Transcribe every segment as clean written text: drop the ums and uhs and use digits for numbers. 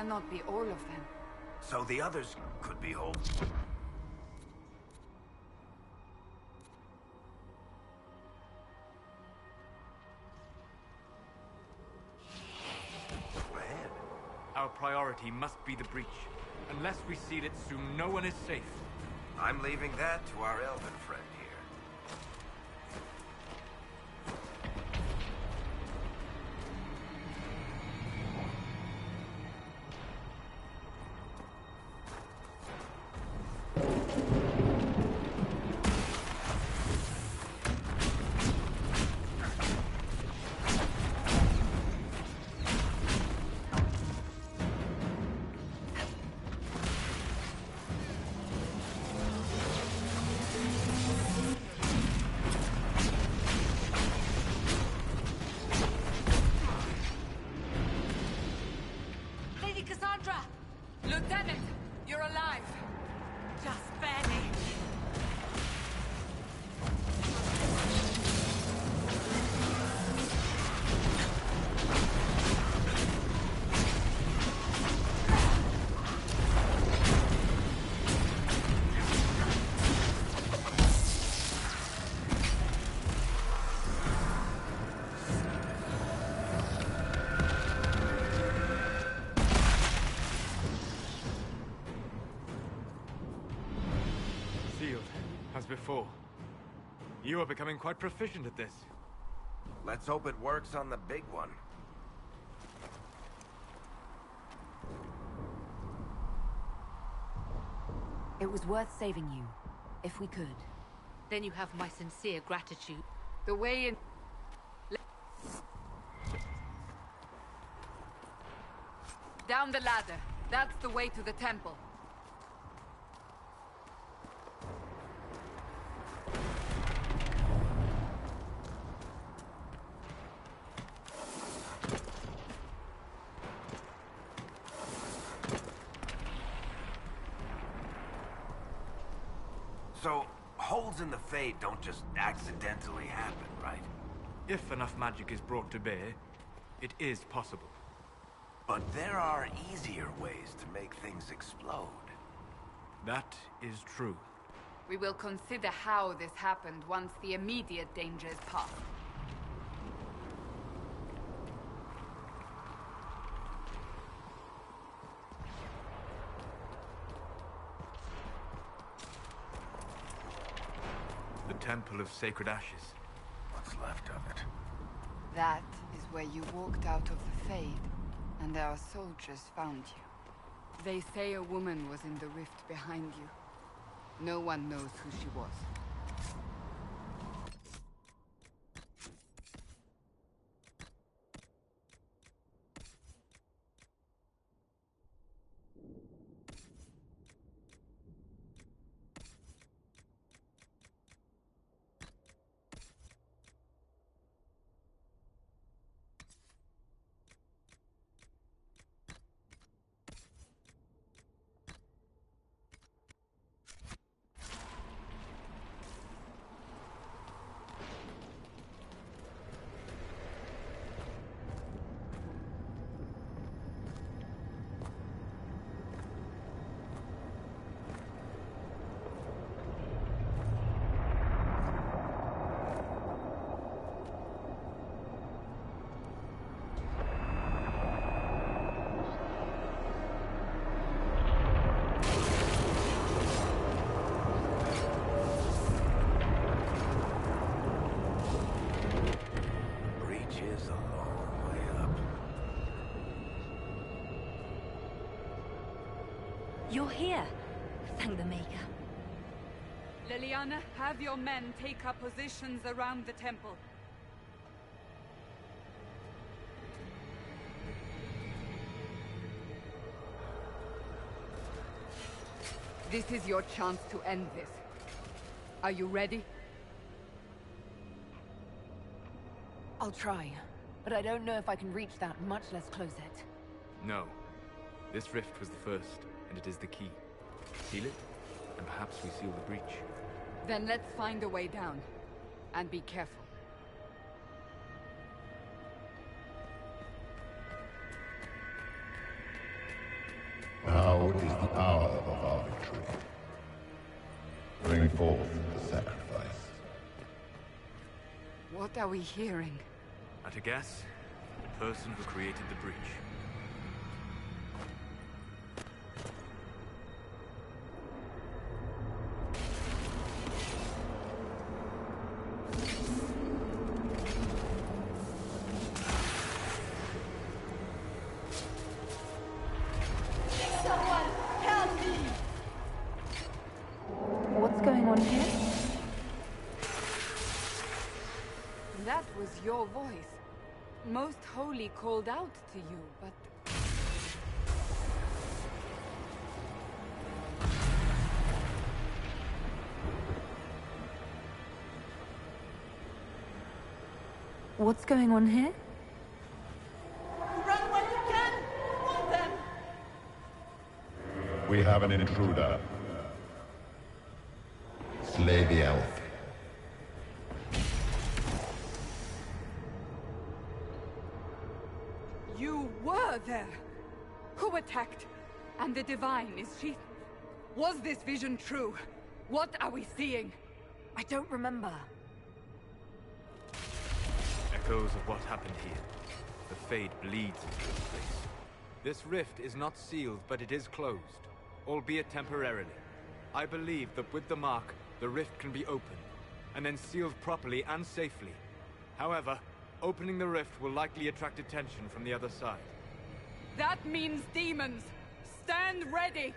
cannot be all of them. So the others could be whole. Ahead. Our priority must be the breach. Unless we seal it soon, no one is safe. I'm leaving that to our elven friend here. Lieutenant, you're alive. Just barely. As before. You are becoming quite proficient at this. Let's hope it works on the big one. It was worth saving you, if we could. Then you have my sincere gratitude. The way in... Down the ladder. That's the way to the temple. So, holes in the Fade don't just accidentally happen, right? If enough magic is brought to bear, it is possible. But there are easier ways to make things explode. That is true. We will consider how this happened once the immediate danger is past. The Temple of Sacred Ashes. What's left of it? That is where you walked out of the Fade, and our soldiers found you. They say a woman was in the rift behind you. No one knows who she was. You're here. Thank the Maker. Liliana, have your men take up positions around the temple. This is your chance to end this. Are you ready? I'll try, but I don't know if I can reach that, much less close it. No. This rift was the first, and it is the key. Seal it, and perhaps we seal the breach. Then let's find a way down. And be careful. bring forth the sacrifice. What are we hearing? At a guess, the person who created the breach. What's going on here? That was your voice. Most Holy called out to you, but... What's going on here? Run when you can! Want them! We have an intruder. Slay the elf. You were there! Who attacked? And the Divine, is she... Was this vision true? What are we seeing? I don't remember. Echoes of what happened here. The Fade bleeds into this place. This rift is not sealed, but it is closed, albeit temporarily. I believe that with the mark, the rift can be opened, and then sealed properly and safely. However, opening the rift will likely attract attention from the other side. That means demons! Stand ready!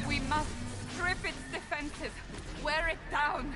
We must strip its defenses, wear it down.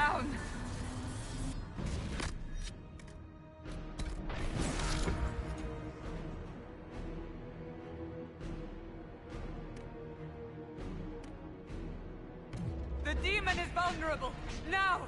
down! The demon is vulnerable! Now!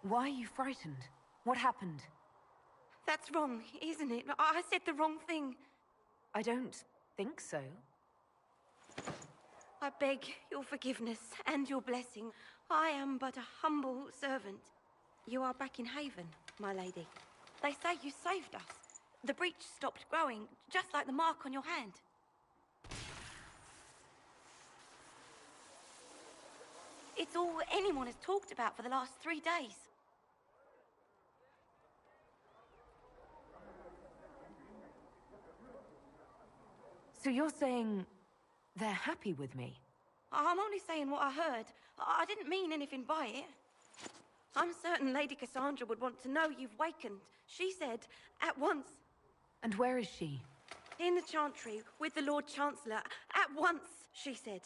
Why are you frightened? What happened? That's wrong, isn't it? I said the wrong thing. I don't think so. I beg your forgiveness and your blessing. I am but a humble servant. You are back in Haven, my lady. They say you saved us. The breach stopped growing, just like the mark on your hand. It's all anyone has talked about for the last 3 days. So you're saying they're happy with me? I'm only saying what I heard. I didn't mean anything by it. I'm certain Lady Cassandra would want to know you've wakened. She said, at once. And where is she? In the Chantry, with the Lord Chancellor. At once, she said.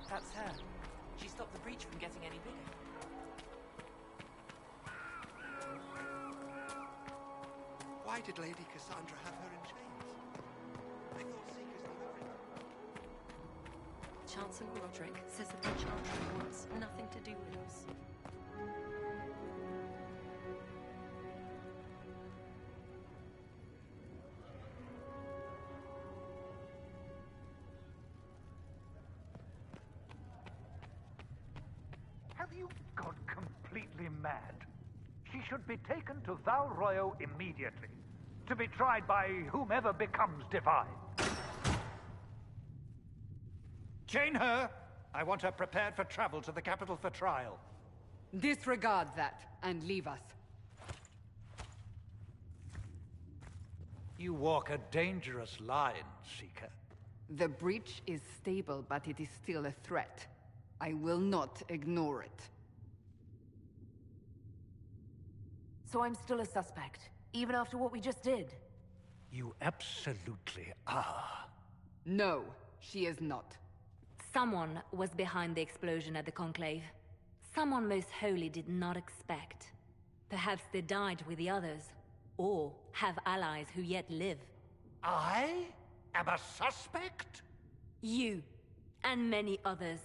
That's her. She stopped the breach from getting any bigger. Why did Lady Cassandra have her in chains? I thought Seekers knew everything. Chancellor Roderick says that the Chantry wants nothing to do with us. Have you gone completely mad? She should be taken to Val Royo immediately, to be tried by whomever becomes divine. Chain her! I want her prepared for travel to the capital for trial. Disregard that, and leave us. You walk a dangerous line, Seeker. The breach is stable, but it is still a threat. I will not ignore it. So I'm still a suspect, even after what we just did? You absolutely are. No, she is not. Someone was behind the explosion at the Conclave. Someone most holy did not expect. Perhaps they died with the others, or have allies who yet live. I am a suspect? You, and many others.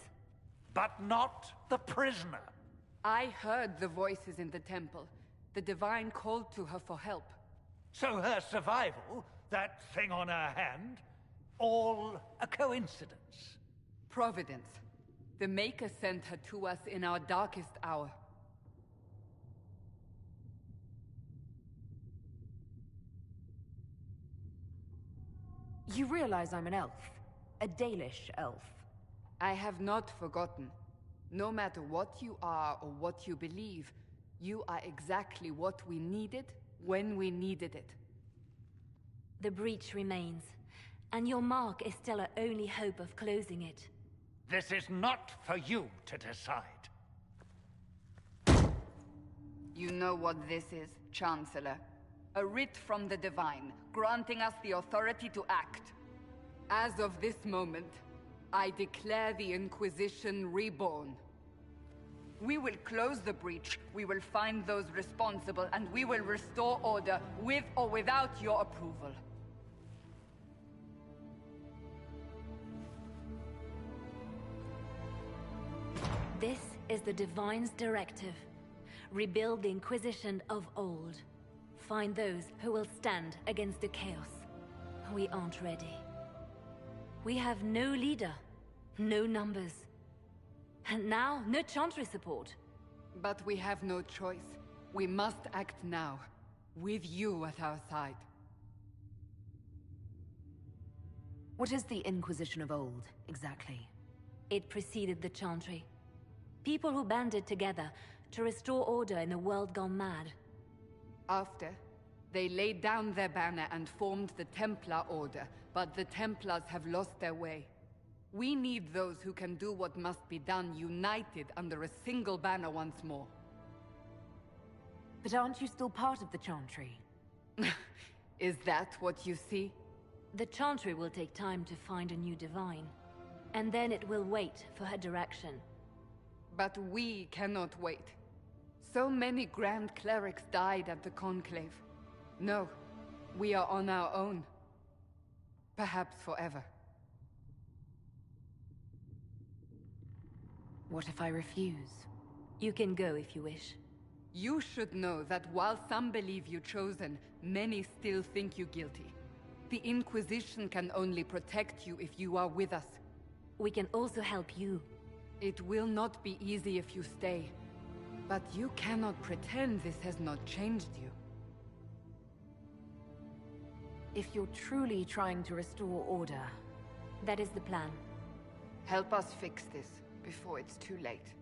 But not the prisoner. I heard the voices in the temple. The Divine called to her for help. So her survival, that thing on her hand, all a coincidence. Providence. The Maker sent her to us in our darkest hour. You realize I'm an elf. A Dalish elf. I have not forgotten. No matter what you are or what you believe, you are exactly what we needed when we needed it. The breach remains, and your mark is still our only hope of closing it. This is not for you to decide. You know what this is, Chancellor. A writ from the Divine, granting us the authority to act. As of this moment, I declare the Inquisition reborn. We will close the breach, we will find those responsible, and we will restore order, with or without your approval. This is the Divine's directive. Rebuild the Inquisition of old. Find those who will stand against the chaos. We aren't ready. We have no leader, no numbers. And now, no Chantry support. But we have no choice. We must act now, with you at our side. What is the Inquisition of old, exactly? It preceded the Chantry. People who banded together to restore order in a world gone mad. After, they laid down their banner and formed the Templar Order, but the Templars have lost their way. We need those who can do what must be done, united under a single banner once more. But aren't you still part of the Chantry? Is that what you see? The Chantry will take time to find a new Divine. And then it will wait for her direction. But we cannot wait. So many Grand Clerics died at the Conclave. No, we are on our own. Perhaps forever. What if I refuse? You can go if you wish. You should know that while some believe you chosen, many still think you guilty. The Inquisition can only protect you if you are with us. We can also help you. It will not be easy if you stay. But you cannot pretend this has not changed you. If you're truly trying to restore order... That is the plan. Help us fix this before it's too late.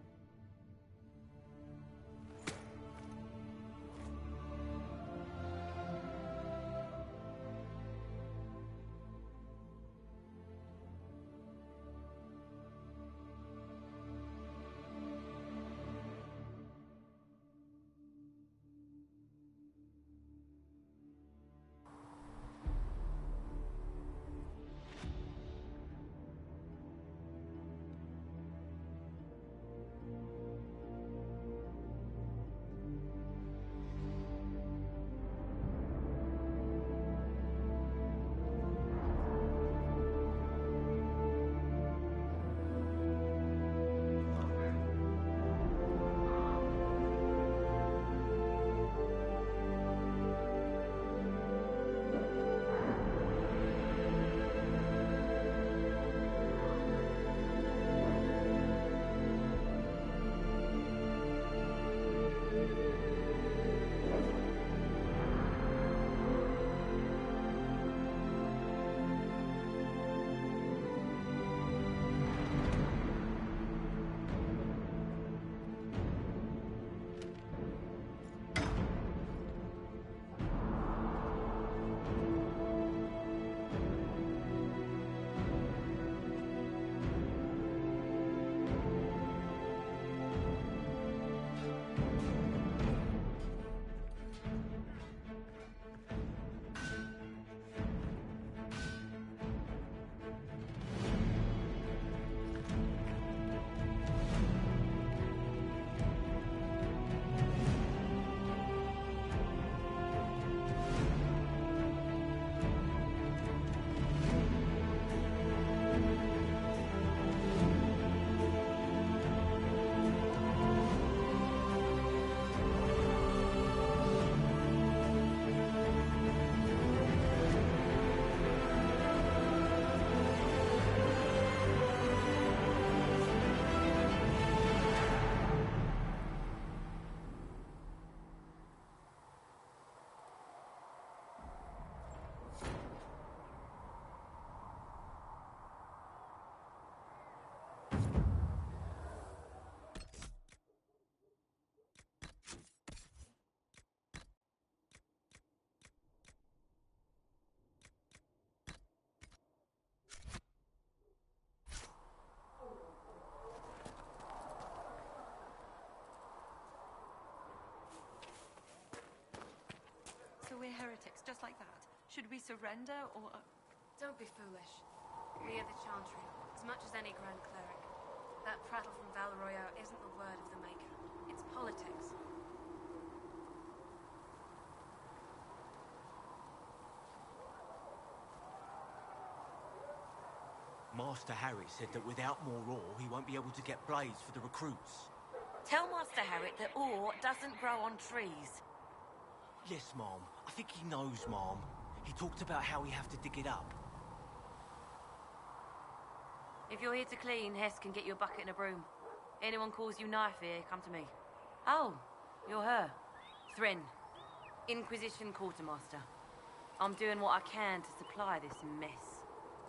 we're heretics, just like that. Should we surrender, or... Don't be foolish. We are the Chantry, as much as any Grand Cleric. That prattle from Val Royeaux isn't the word of the Maker. It's politics. Master Harry said that without more ore, he won't be able to get blades for the recruits. Tell Master Harry that ore doesn't grow on trees. Yes, Mom. I think he knows, Mom. He talked about how we have to dig it up. If you're here to clean, Hess can get you a bucket and a broom. Anyone calls you knife here, come to me. Oh, you're her. Thrin, Inquisition Quartermaster. I'm doing what I can to supply this mess.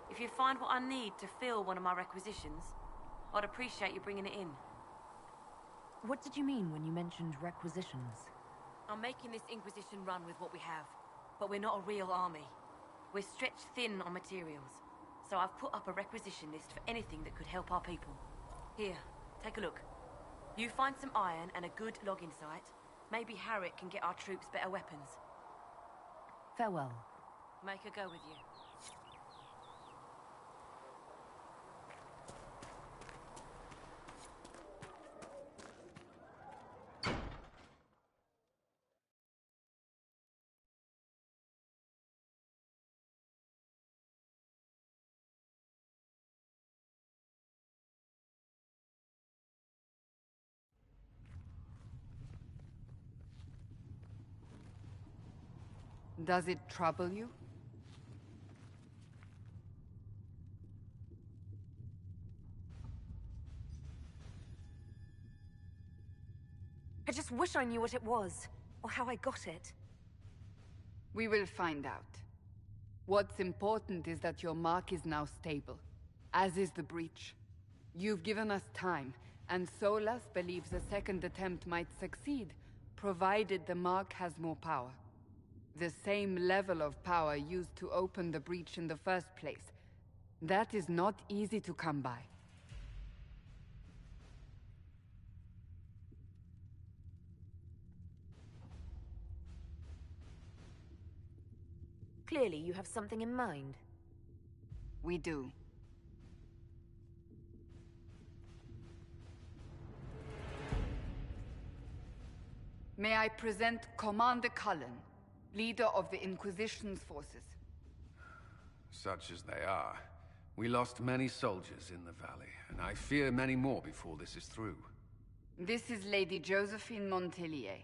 If you find what I need to fill one of my requisitions, I'd appreciate you bringing it in. What did you mean when you mentioned requisitions? I'm making this Inquisition run with what we have, but we're not a real army. We're stretched thin on materials, so I've put up a requisition list for anything that could help our people. Here, take a look. You find some iron and a good logging site, maybe Harriet can get our troops better weapons. Farewell. Make her go with you. Does it trouble you? I just wish I knew what it was, or how I got it. We will find out. What's important is that your mark is now stable, as is the breach. You've given us time, and Solas believes a second attempt might succeed, provided the mark has more power. The same level of power used to open the breach in the first place. That is not easy to come by. Clearly you have something in mind. We do. May I present Commander Cullen, leader of the Inquisition's forces. Such as they are. We lost many soldiers in the valley, and I fear many more before this is through. This is Lady Josephine Montelier,